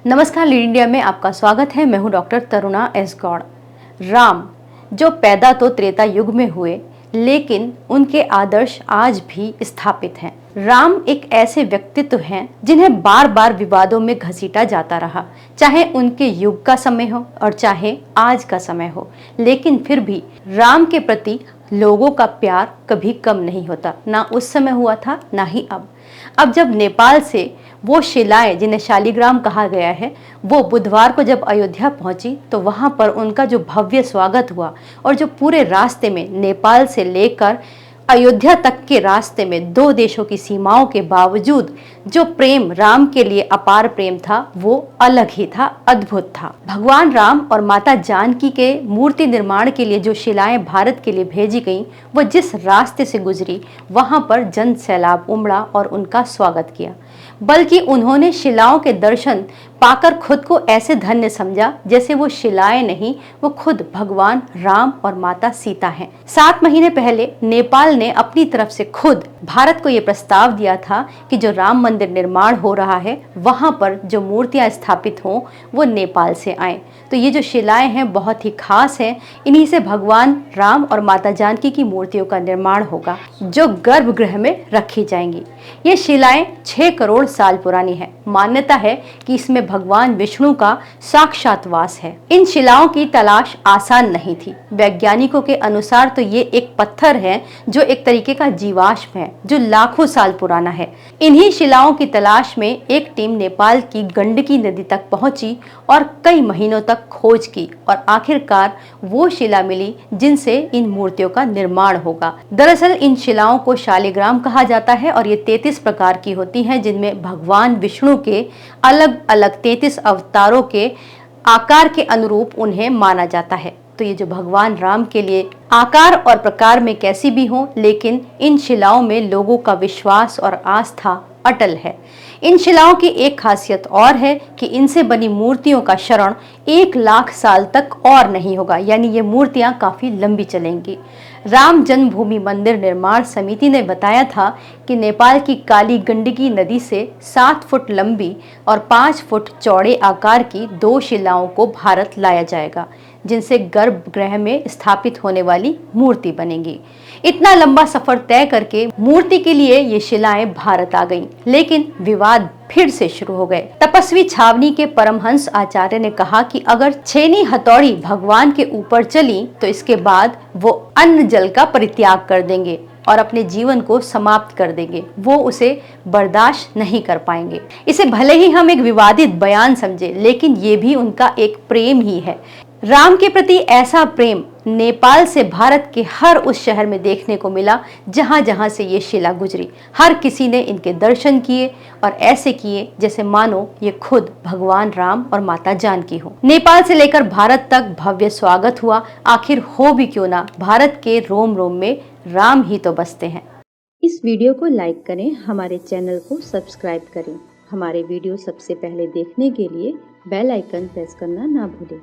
नमस्कार, lead India में आपका स्वागत है। मैं हूं डॉक्टर तरुणा एस गौड़। राम जो पैदा तो त्रेता युग में हुए, लेकिन उनके आदर्श आज भी स्थापित हैं। राम एक ऐसे व्यक्तित्व हैं जिन्हें बार बार विवादों में घसीटा जाता रहा, चाहे उनके युग का समय हो और चाहे आज का समय हो। लेकिन फिर भी राम के प्रति लोगों का प्यार कभी कम नहीं होता, ना उस समय हुआ था ना ही अब। जब नेपाल से वो शिलाएं जिन्हें शालिग्राम कहा गया है, वो बुधवार को जब अयोध्या पहुंची तो वहां पर उनका जो भव्य स्वागत हुआ और जो पूरे रास्ते में नेपाल से लेकर अयोध्या तक के रास्ते में दो देशों की सीमाओं के बावजूद जो प्रेम राम के लिए अपार प्रेम था, वो अलग ही था, अद्भुत था। भगवान राम और माता जानकी के मूर्ति निर्माण के लिए जो शिलाएं भारत के लिए भेजी गईं, वो जिस रास्ते से गुजरी, वहां पर जन सैलाब उमड़ा और उनका स्वागत किया। बल्कि उन्होंने शिलाओं के दर्शन पाकर खुद को ऐसे धन्य समझा जैसे वो शिलाएं नहीं, वो खुद भगवान राम और माता सीता हैं। 7 महीने पहले नेपाल ने अपनी तरफ से खुद भारत को ये प्रस्ताव दिया था कि जो राम मंदिर निर्माण हो रहा है, वहां पर जो मूर्तियां स्थापित हों वो नेपाल से आए। तो ये जो शिलाएं हैं बहुत ही खास हैं। इन्हीं से भगवान राम और माता जानकी की मूर्तियों का निर्माण होगा, जो गर्भगृह में रखी जाएंगी। ये शिलाएं 6 करोड़ साल पुरानी है। मान्यता है कि इसमें भगवान विष्णु का साक्षात वास है। इन शिलाओं की तलाश आसान नहीं थी। वैज्ञानिकों के अनुसार तो ये एक पत्थर है जो एक तरीके का जीवाश्म है, जो लाखों साल पुराना है। इन्हीं शिलाओं की तलाश में एक टीम नेपाल की गंडकी नदी तक पहुंची और कई महीनों तक खोज की और आखिरकार वो शिला मिली जिनसे इन मूर्तियों का निर्माण होगा। दरअसल इन शिलाओं को शालिग्राम कहा जाता है और ये 33 प्रकार की होती हैं, जिनमें भगवान विष्णु के अलग अलग 33 अवतारों के आकार के अनुरूप उन्हें माना जाता है। तो ये जो भगवान राम के लिए आकार और प्रकार में कैसी भी हो, लेकिन इन शिलाओं में लोगों का विश्वास और आस्था अटल है। इन शिलाओं की एक खासियत और है कि इनसे बनी मूर्तियों का शरण 1 लाख साल तक और नहीं होगा, यानी ये मूर्तियां काफी लंबी चलेंगी। राम जन्मभूमि मंदिर निर्माण समिति ने बताया था कि नेपाल की काली गंडकी नदी से 7 फुट लंबी और 5 फुट चौड़े आकार की 2 शिलाओं को भारत लाया जाएगा, जिनसे गर्भगृह में स्थापित होने वाली मूर्ति बनेगी। इतना लंबा सफर तय करके मूर्ति के लिए ये शिलाएं भारत आ गईं, लेकिन विवाद फिर से शुरू हो गए। तपस्वी छावनी के परमहंस आचार्य ने कहा कि अगर छेनी हथौड़ी भगवान के ऊपर चली तो इसके बाद वो अन्न जल का परित्याग कर देंगे और अपने जीवन को समाप्त कर देंगे। वो उसे बर्दाश्त नहीं कर पाएंगे। इसे भले ही हम एक विवादित बयान समझे, लेकिन ये भी उनका एक प्रेम ही है। राम के प्रति ऐसा प्रेम नेपाल से भारत के हर उस शहर में देखने को मिला जहां जहां से ये शिला गुजरी। हर किसी ने इनके दर्शन किए और ऐसे किए जैसे मानो ये खुद भगवान राम और माता जानकी हो। नेपाल से लेकर भारत तक भव्य स्वागत हुआ। आखिर हो भी क्यों ना, भारत के रोम रोम में राम ही तो बसते हैं। इस वीडियो को लाइक करें, हमारे चैनल को सब्सक्राइब करें। हमारे वीडियो सबसे पहले देखने के लिए बेल आइकन प्रेस करना ना भूलें।